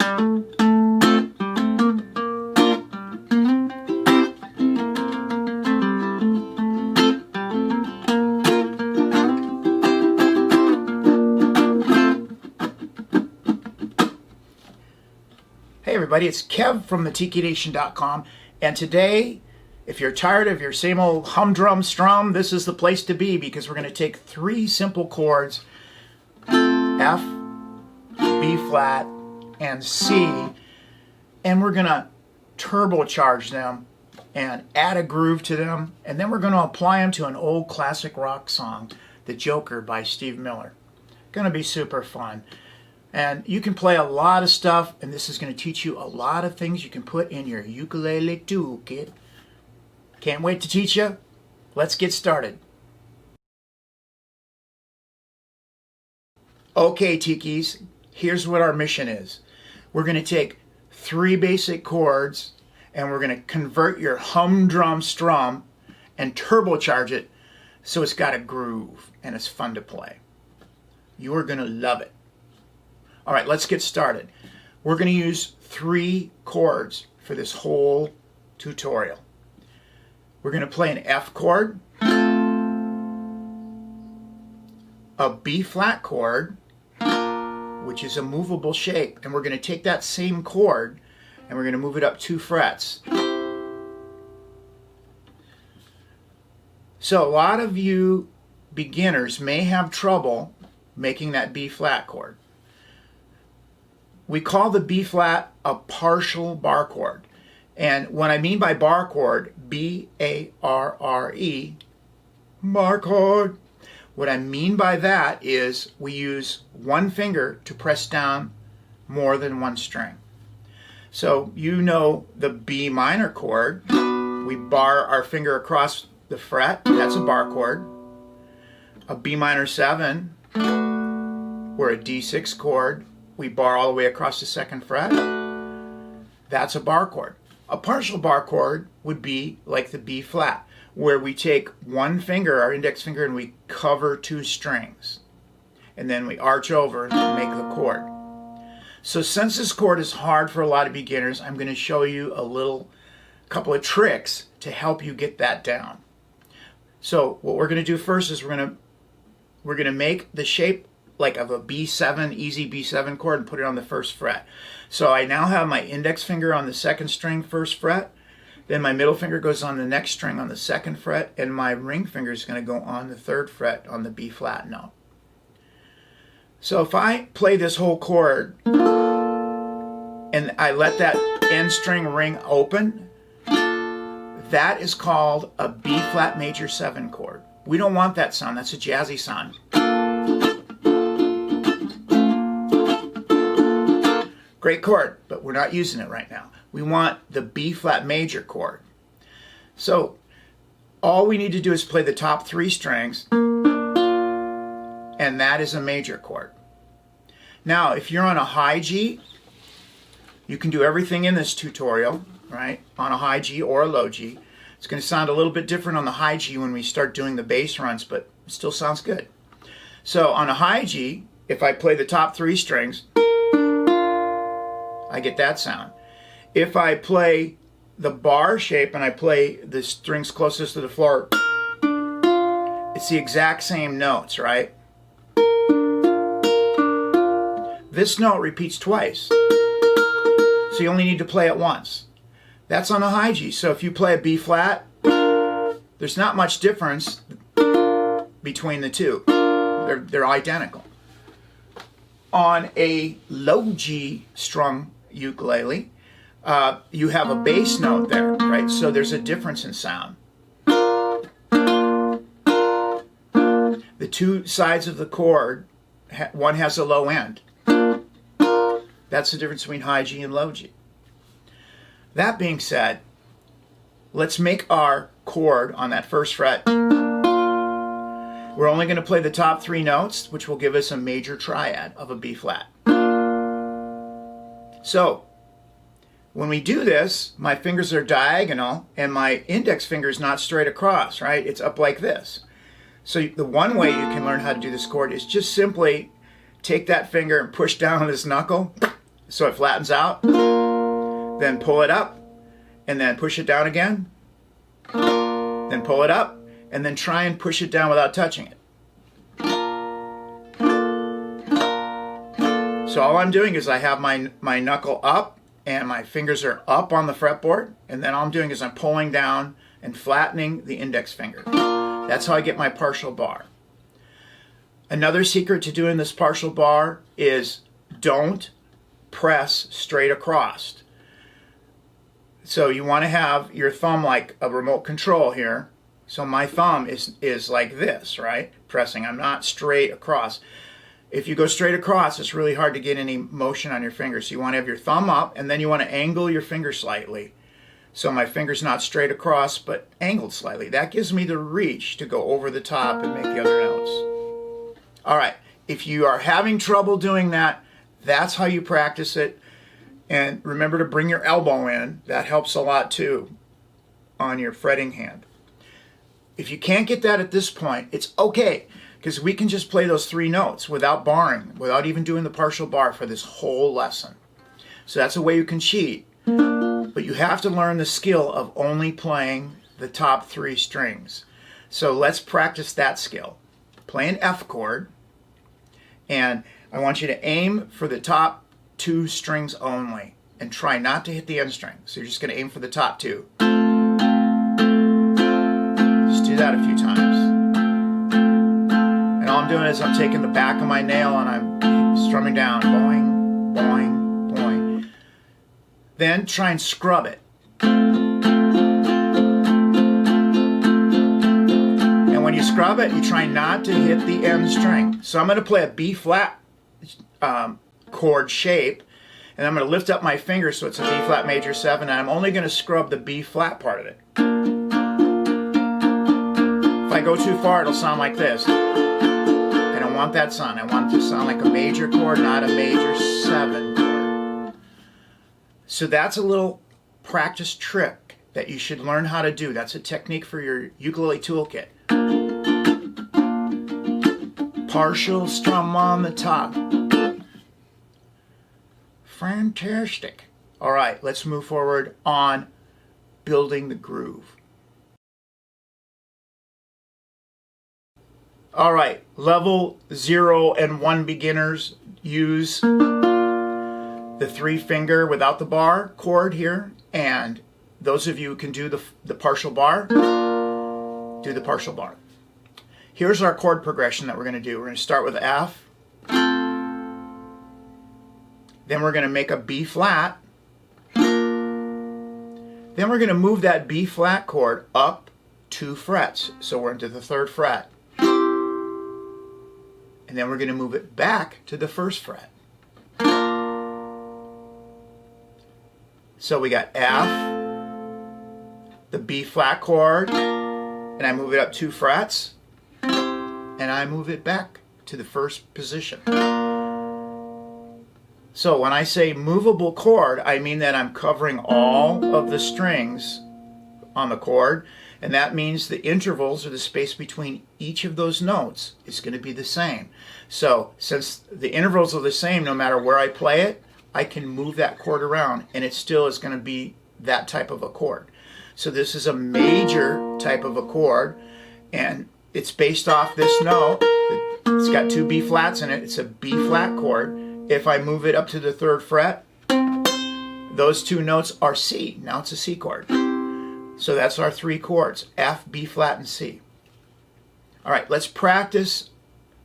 Hey everybody, it's Kev from theTikiNation.com, and today, if you're tired of your same old humdrum strum, this is the place to be, because we're going to take three simple chords, F, B flat, and C, and we're going to turbocharge them and add a groove to them, and then we're going to apply them to an old classic rock song, The Joker by Steve Miller. Going to be super fun. And you can play a lot of stuff, and this is going to teach you a lot of things you can put in your ukulele toolkit. Can't wait to teach you. Let's get started. Okay, Tikis, here's what our mission is. We're going to take three basic chords, and we're going to convert your humdrum strum and turbocharge it so it's got a groove and it's fun to play. You are going to love it. All right, let's get started. We're going to use three chords for this whole tutorial. We're going to play an F chord, a B flat chord, which is a movable shape, and we're going to take that same chord and we're going to move it up 2 frets. So a lot of you beginners may have trouble making that B flat chord. We call the B flat a partial bar chord. And what I mean by bar chord, B-A-R-R-E, bar chord. What I mean by that is we use one finger to press down more than one string. So you know the B minor chord, we bar our finger across the fret, that's a bar chord. A B minor 7, or a D6 chord, we bar all the way across the 2nd fret. That's a bar chord. A partial bar chord would be like the B flat, where we take one finger, our index finger, and we cover 2 strings. And then we arch over and make the chord. So since this chord is hard for a lot of beginners, I'm going to show you a couple of tricks to help you get that down. So what we're going to do first is we're going to make the shape like of a B7, easy B7 chord, and put it on the 1st fret. So I now have my index finger on the 2nd string, 1st fret, then my middle finger goes on the next string on the 2nd fret, and my ring finger is going to go on the 3rd fret on the B flat note. So if I play this whole chord and I let that end string ring open, that is called a B flat major 7 chord. We don't want that sound, that's a jazzy sound. Great chord, but we're not using it right now. We want the B flat major chord. So all we need to do is play the top 3 strings, and that is a major chord. Now if you're on a high G, you can do everything in this tutorial, right, on a high G or a low G. It's going to sound a little bit different on the high G when we start doing the bass runs, but it still sounds good. So on a high G, if I play the top 3 strings, I get that sound. If I play the bar shape and I play the strings closest to the floor, it's the exact same notes, right? This note repeats twice, so you only need to play it once. That's on a high G. So if you play a B flat, there's not much difference between the two. They're identical. On a low G strung ukulele, you have a bass note there, right? So there's a difference in sound. The 2 sides of the chord, one has a low end. That's the difference between high G and low G. That being said, let's make our chord on that 1st fret. We're only going to play the top 3 notes, which will give us a major triad of a B flat. So when we do this, my fingers are diagonal and my index finger is not straight across, right? It's up like this. So the one way you can learn how to do this chord is just simply take that finger and push down on this knuckle so it flattens out, then pull it up, and then push it down again, then pull it up, and then try and push it down without touching it. So all I'm doing is I have my knuckle up and my fingers are up on the fretboard, and then all I'm doing is I'm pulling down and flattening the index finger. That's how I get my partial bar. Another secret to doing this partial bar is don't press straight across. So you want to have your thumb like a remote control here. So my thumb is like this, right? Pressing. I'm not straight across. If you go straight across, it's really hard to get any motion on your fingers. So you want to have your thumb up, and then you want to angle your finger slightly. So my finger's not straight across, but angled slightly. That gives me the reach to go over the top and make the other notes. All right, if you are having trouble doing that, that's how you practice it. And remember to bring your elbow in. That helps a lot too on your fretting hand. If you can't get that at this point, it's okay, because we can just play those 3 notes without barring, without even doing the partial bar for this whole lesson. So that's a way you can cheat. But you have to learn the skill of only playing the top 3 strings. So let's practice that skill. Play an F chord, and I want you to aim for the top 2 strings only and try not to hit the end string. So you're just going to aim for the top 2. Just do that a few times. And all I'm doing is I'm taking the back of my nail and I'm strumming down. Boing, boing, boing. Then try and scrub it. And when you scrub it, you try not to hit the end string. So I'm going to play a B flat chord shape, and I'm going to lift up my finger so it's a B flat major 7, and I'm only going to scrub the B flat part of it. If I go too far, it'll sound like this. I don't want that sound. I want it to sound like a major chord, not a major 7 chord. So that's a little practice trick that you should learn how to do. That's a technique for your ukulele toolkit. Partial strum on the top. Fantastic. All right, let's move forward on building the groove. All right, level 0 and 1 beginners use the 3-finger without the bar chord here, and those of you who can do the partial bar, do the partial bar. Here's our chord progression that we're going to do. We're going to start with F. Then we're going to make a B flat. Then we're going to move that B flat chord up 2 frets. So we're into the 3rd fret. And then we're going to move it back to the 1st fret. So we got F, the B flat chord, and I move it up 2 frets, and I move it back to the 1st position. So when I say movable chord, I mean that I'm covering all of the strings on the chord, and that means the intervals, or the space between each of those notes, is going to be the same. So since the intervals are the same no matter where I play it, I can move that chord around and it still is going to be that type of a chord. So this is a major type of a chord, and it's based off this note. It's got 2 B flats in it. It's a B flat chord. If I move it up to the 3rd fret, those 2 notes are C. Now it's a C chord. So that's our 3 chords, F, B flat, and C. All right, let's practice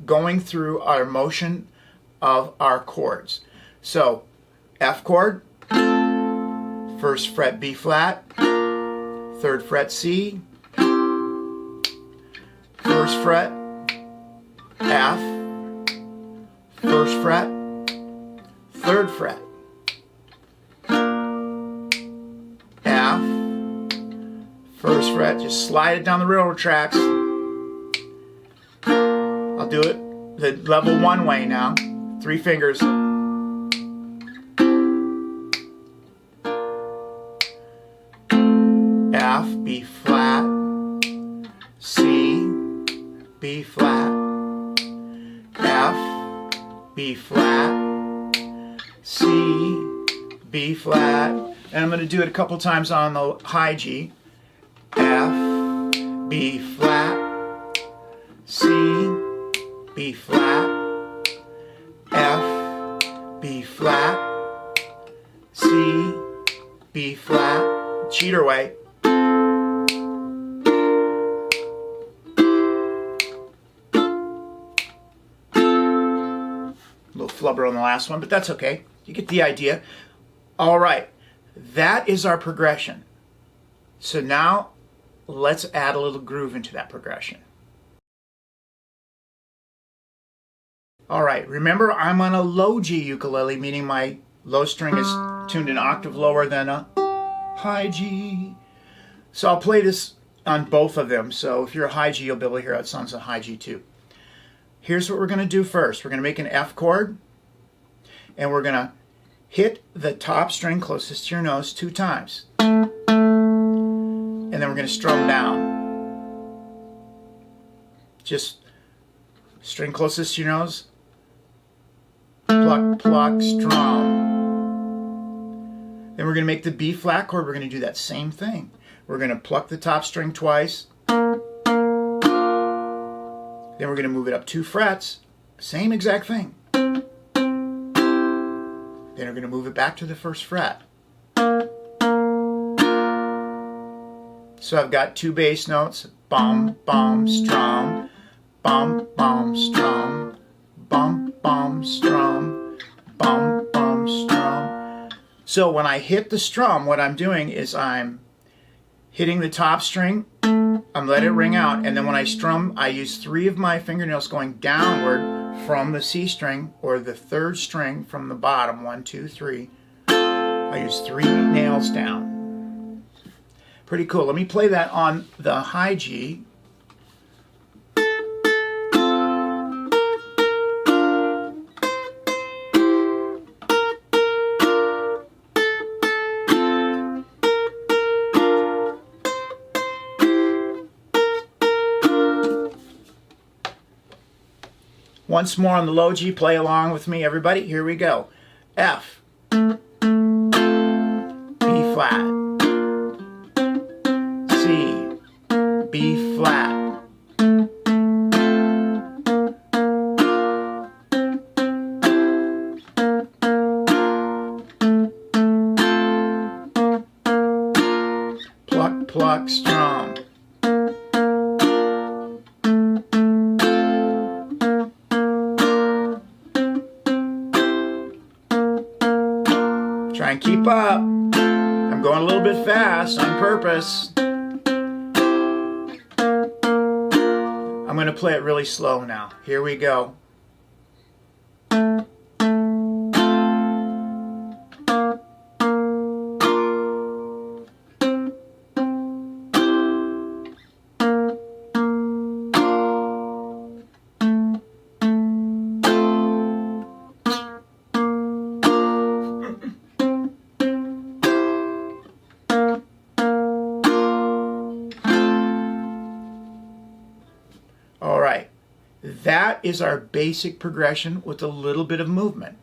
going through our motion of our chords. So F chord, 1st fret B flat, 3rd fret C, 1st fret F, 1st fret, 3rd fret, F, 1st fret, just slide it down the railroad tracks. I'll do it the level 1 way now, 3 fingers. F, B flat, C, B flat, F, B flat, C, B flat, and I'm going to do it a couple times on the high G. F, B flat, C, B flat, F, B flat, C, B flat, cheater way. Little flubber on the last one, but that's okay. You get the idea. All right, that is our progression. So now let's add a little groove into that progression. All right, remember I'm on a low G ukulele, meaning my low string is tuned an octave lower than a high G. So I'll play this on both of them. So if you're a high G, you'll be able to hear how it sounds a high G too. Here's what we're going to do first. We're going to make an F chord, and we're going to hit the top string closest to your nose 2 times. And then we're going to strum down. Just string closest to your nose. Pluck, pluck, strum. Then we're going to make the B flat chord. We're going to do that same thing. We're going to pluck the top string twice. Then we're going to move it up 2 frets. Same exact thing. Then we're going to move it back to the 1st fret. So I've got 2 bass notes. Bum, bum, strum. Bum, bum, strum. Bum, bum, strum. Bum, bum, strum. So when I hit the strum, what I'm doing is I'm hitting the top string, I'm letting it ring out, and then when I strum, I use 3 of my fingernails going downward from the C string, or the 3rd string from the bottom, 1, 2, 3. I use 3 nails down. Pretty cool. Let me play that on the high G. Once more on the low G, play along with me, everybody. Here we go. F, B flat, C, B flat, pluck, pluck, strum. Try and keep up. I'm going a little bit fast on purpose. I'm going to play it really slow now. Here we go. All right, that is our basic progression with a little bit of movement.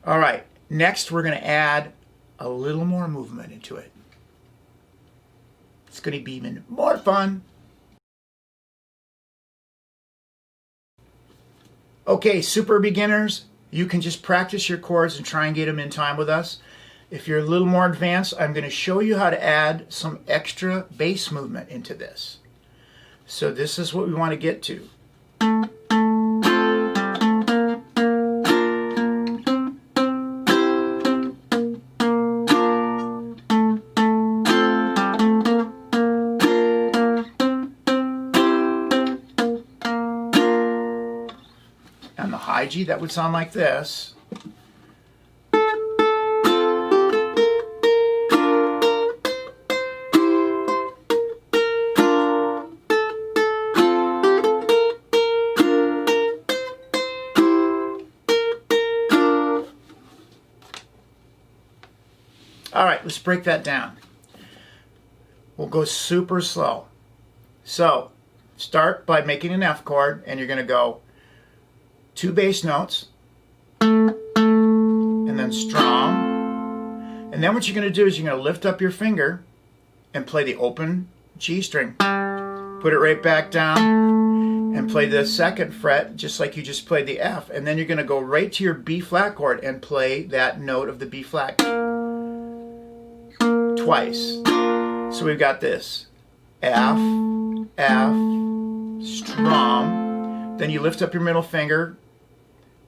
All right, next we're going to add a little more movement into it. It's going to be even more fun. Okay, super beginners, you can just practice your chords and try and get them in time with us. If you're a little more advanced, I'm going to show you how to add some extra bass movement into this. So this is what we want to get to. On the high G, that would sound like this. All right, let's break that down. We'll go super slow. So, start by making an F chord, and you're going to go 2 bass notes, and then strum. And then what you're going to do is you're going to lift up your finger and play the open G string. Put it right back down and play the 2nd fret just like you just played the F. And then you're going to go right to your B flat chord and play that note of the B flat twice. So we've got this F, F, strum. Then you lift up your middle finger,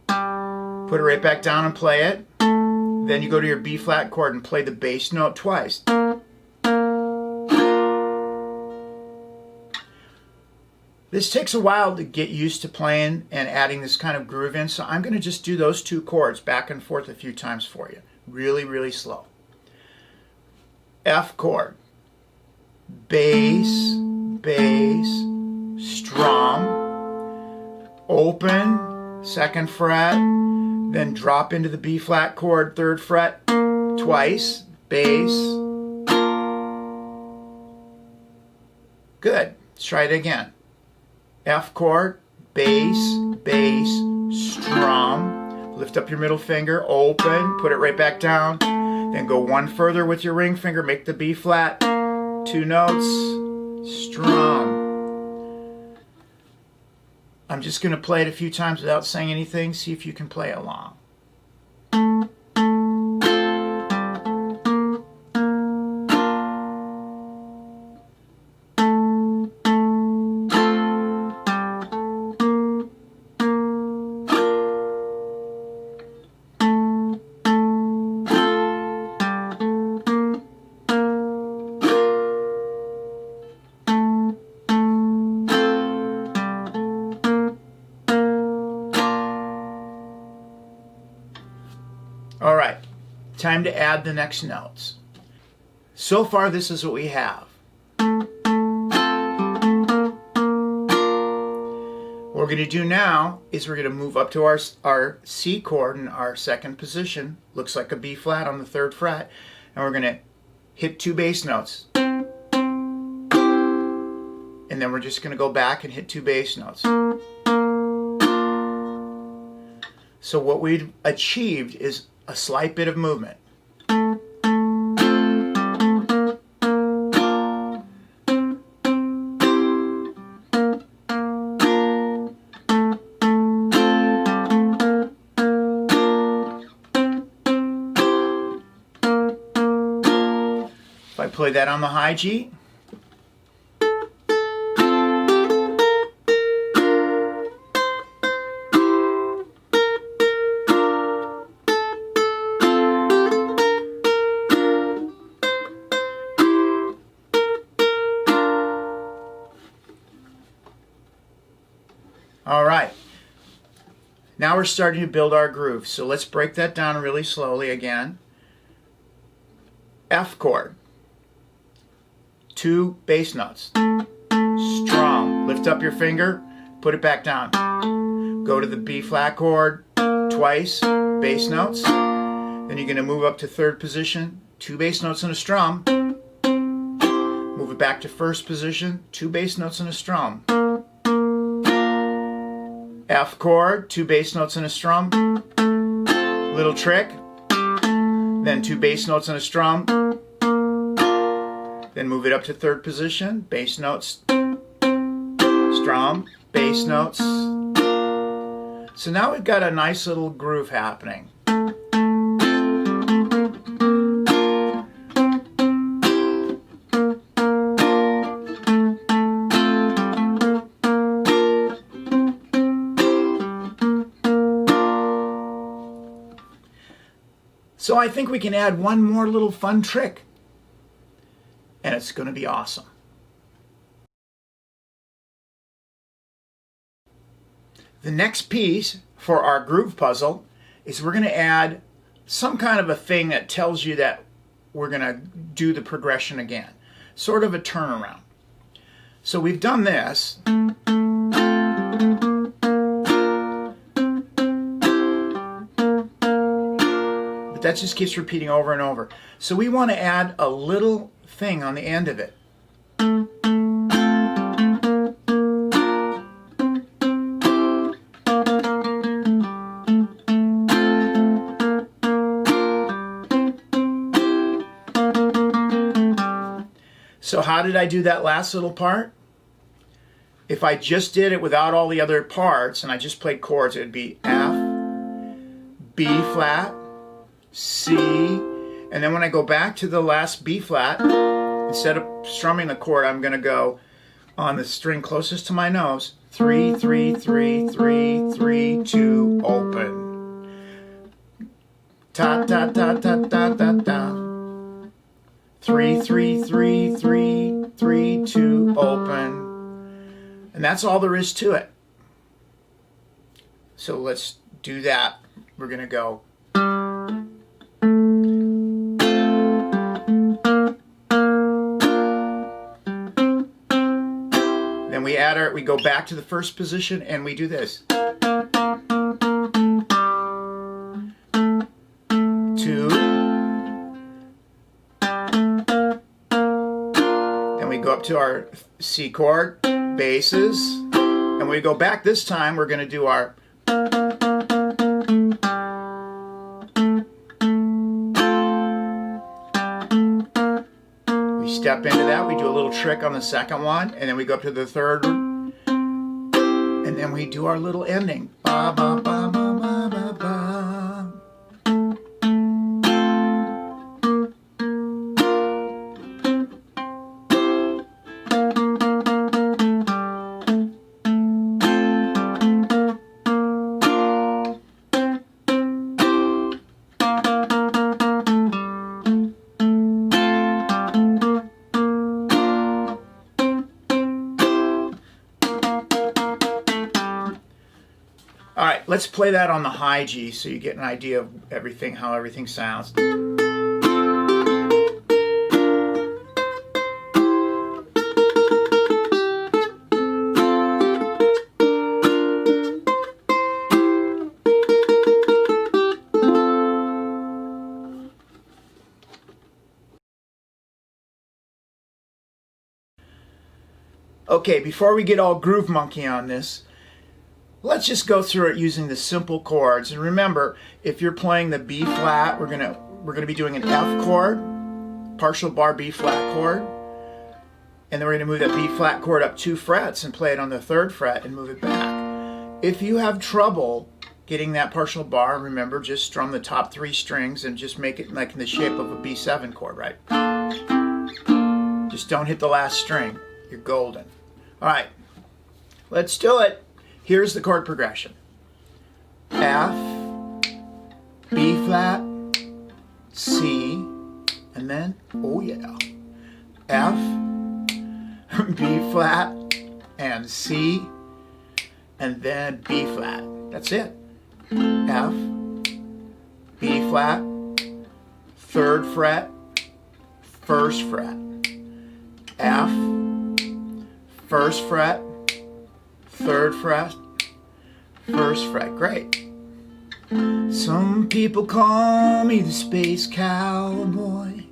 put it right back down and play it. Then you go to your B flat chord and play the bass note twice. This takes a while to get used to playing and adding this kind of groove in, so I'm going to just do those 2 chords back and forth a few times for you. Really, really slow. F chord. Bass, bass, strum, open, 2nd fret, then drop into the B flat chord, 3rd fret, twice, bass. Good. Let's try it again. F chord, bass, bass, strum, lift up your middle finger, open, put it right back down, then go 1 further with your ring finger, make the B flat, 2 notes, strum. I'm just going to play it a few times without saying anything, see if you can play along. All right, time to add the next notes. So far, this is what we have. What we're going to do now is we're going to move up to our C chord in our 2nd position. Looks like a B flat on the 3rd fret. And we're going to hit 2 bass notes. And then we're just going to go back and hit 2 bass notes. So what we've achieved is a slight bit of movement. If I play that on the high G, all right, now we're starting to build our groove. So let's break that down really slowly again. F chord, 2 bass notes, strum, lift up your finger, put it back down. Go to the B flat chord twice, bass notes. Then you're going to move up to 3rd position, 2 bass notes and a strum. Move it back to 1st position, 2 bass notes and a strum. F chord, 2 bass notes and a strum. Little trick. Then 2 bass notes and a strum. Then move it up to 3rd position, bass notes, strum, bass notes. So now we've got a nice little groove happening. So I think we can add one more little fun trick, and it's going to be awesome. The next piece for our groove puzzle is we're going to add some kind of a thing that tells you that we're going to do the progression again, sort of a turnaround. So we've done this. But that just keeps repeating over and over. So we want to add a little thing on the end of it. So how did I do that last little part? If I just did it without all the other parts and I just played chords, it would be F, B flat, C, and then when I go back to the last B flat, instead of strumming the chord, I'm going to go on the string closest to my nose, 3, 3, 3, 3, 3, 2, open. Ta ta ta ta ta ta ta. 3, 3, 3, 3, 3, 2, open. And that's all there is to it. So let's do that. We're going to go. Then we go back to the first position and we do this. 2. Then we go up to our C chord, basses, and when we go back this time, we're going to do our step into that, we do a little trick on the second one, and then we go up to the third, and then we do our little ending. Ba, ba, ba, ba, ba, ba, ba. All right, let's play that on the high G so you get an idea of everything, how everything sounds. Okay, before we get all groove monkey on this, let's just go through it using the simple chords. And remember, if you're playing the B flat, we're gonna be doing an F chord, partial bar B flat chord, and then we're gonna move that B flat chord up 2 frets and play it on the 3rd fret and move it back. If you have trouble getting that partial bar, remember, just strum the top 3 strings and just make it like in the shape of a B7 chord, right? Just don't hit the last string. You're golden. All right, let's do it. Here's the chord progression. F, B flat, C, and then, oh yeah, F, B flat, and C, and then B flat. That's it. F, B flat, 3rd fret, 1st fret. F, 1st fret, 3rd fret, 1st fret. Great. Some people call me the space cowboy.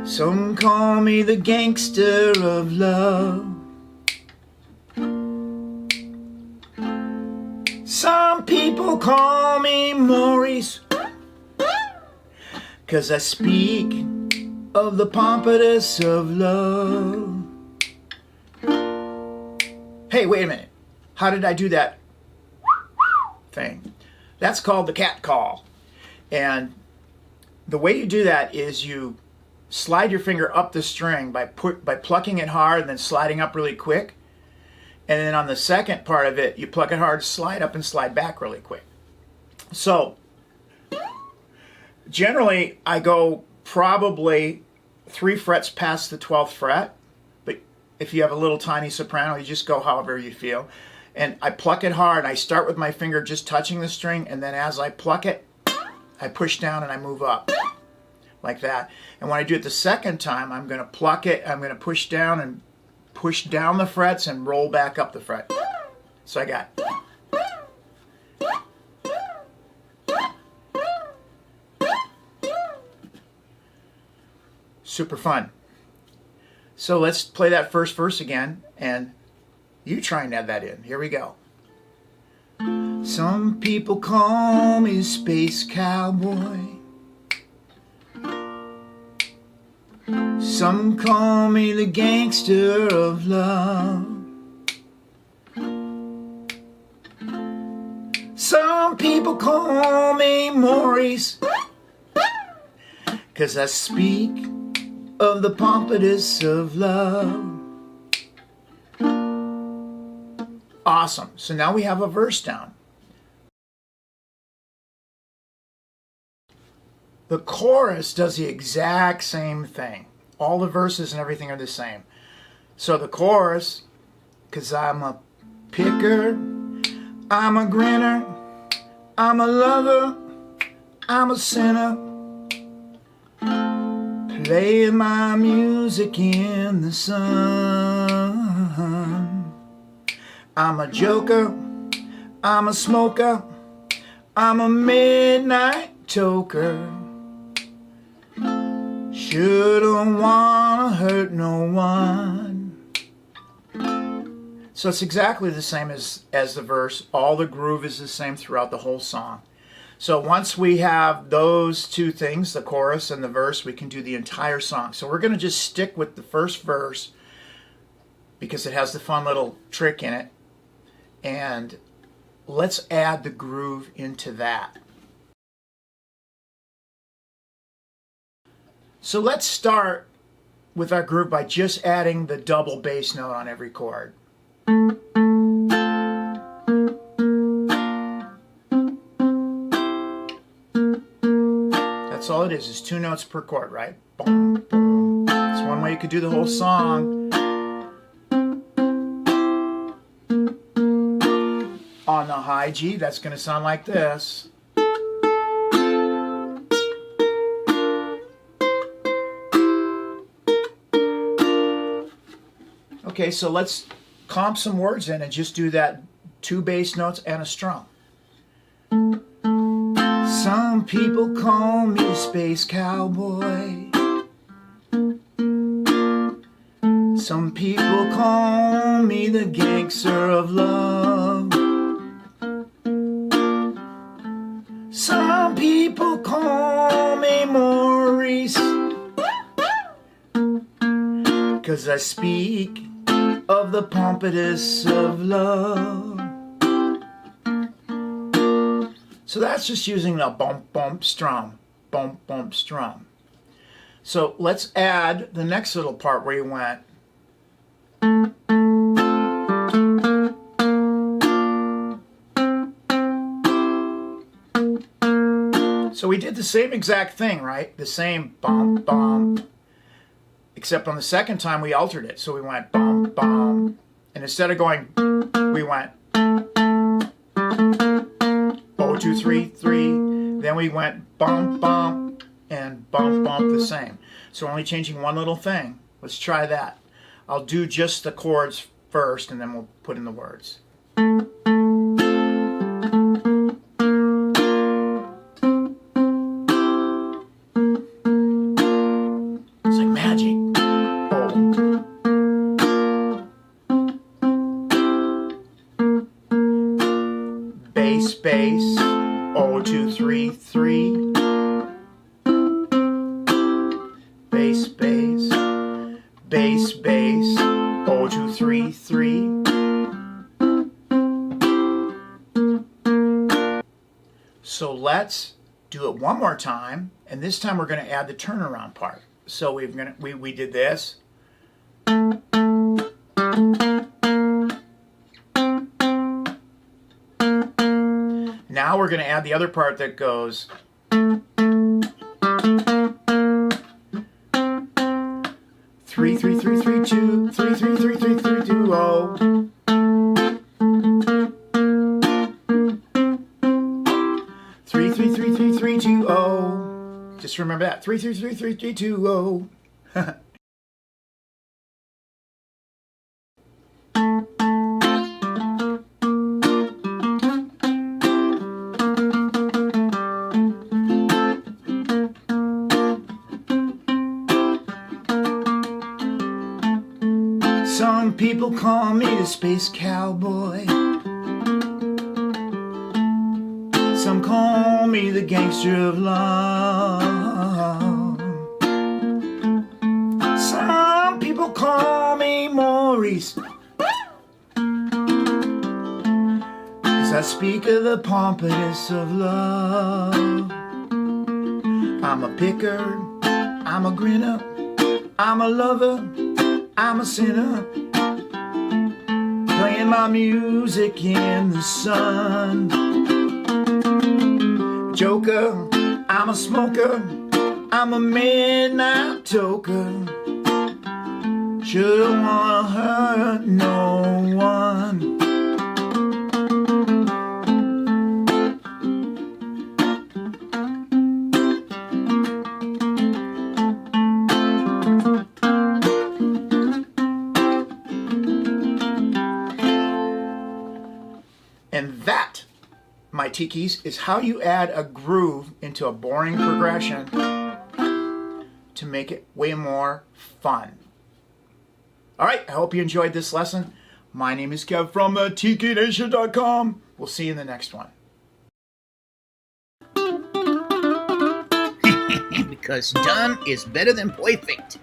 Some call me the gangster of love. Some people call me Maurice, 'cause I speak of the pompadour of love. Hey, wait a minute. How did I do that thing? That's called the cat call. And the way you do that is you slide your finger up the string by plucking it hard and then sliding up really quick. And then on the second part of it, you pluck it hard, slide up and slide back really quick. So generally, I go probably 3 frets past the 12th fret. If you have a little tiny soprano, you just go however you feel. And I pluck it hard. I start with my finger just touching the string, and then as I pluck it, I push down and I move up. Like that. And when I do it the second time, I'm going to pluck it, I'm going to push down and push down the frets and roll back up the fret. So I got... Super fun. So let's play that first verse again, and you try and add that in. Here we go. Some people call me Space Cowboy. Some call me the gangster of love. Some people call me Maurice, 'cause I speak of the pompadours of love. Awesome. So now we have a verse down. The chorus does the exact same thing. All the verses and everything are the same. So the chorus, 'cause I'm a picker, I'm a grinner, I'm a lover, I'm a sinner, playing my music in the sun. I'm a joker, I'm a smoker, I'm a midnight toker. Shouldn't wanna hurt no one. So it's exactly the same as the verse. All the groove is the same throughout the whole song. So once we have those two things, the chorus and the verse, we can do the entire song. So we're going to just stick with the first verse because it has the fun little trick in it. And let's add the groove into that. So let's start with our groove by just adding the double bass note on every chord. That's all it is 2 notes per chord, right? Boom, boom. That's one way you could do the whole song. On the high G, that's going to sound like this. Okay, so let's comp some words in and just do that 2 bass notes and a strum. Some people call me a space cowboy. Some people call me the gangster of love. Some people call me Maurice, 'cause I speak of the pompadours of love. So that's just using the bump, bump, strum, bump, bump, strum. So let's add the next little part where you went. So we did the same exact thing, right? The same bump, bump. Except on the second time we altered it. So we went bum, bum. And instead of going, we went 1, 2, 3, 3. Then we went bump, bump, and bump, bump the same. So we're only changing one little thing. Let's try that. I'll do just the chords first and then we'll put in the words. It's like magic. Bass, bass, 1, 2, 3, 3. Bass, bass, bass, bass, 1, 2, 3, 3. So let's do it one more time, and this time we're going to add the turnaround part. So we did this. Now we're going to add the other part that goes 3, 3, 3, 3, 2, 3, 3, 3, 3, 3, 2, 0. 3, 3, 3, 3, 3, 2, 0. Just remember that. 3, 3, 3, 3, 3, 2, 0. Some people call me the space cowboy. Some call me the gangster of love. memories. As I speak of the pompous of love, I'm a picker, I'm a grinner, I'm a lover, I'm a sinner, playing my music in the sun. Joker, I'm a smoker, I'm a midnight toker, shouldn't wanna hurt no one. And that, my tikis, is how you add a groove into a boring progression to make it way more fun. All right, I hope you enjoyed this lesson. My name is Kev from TikiNation.com. We'll see you in the next one. Because done is better than perfect.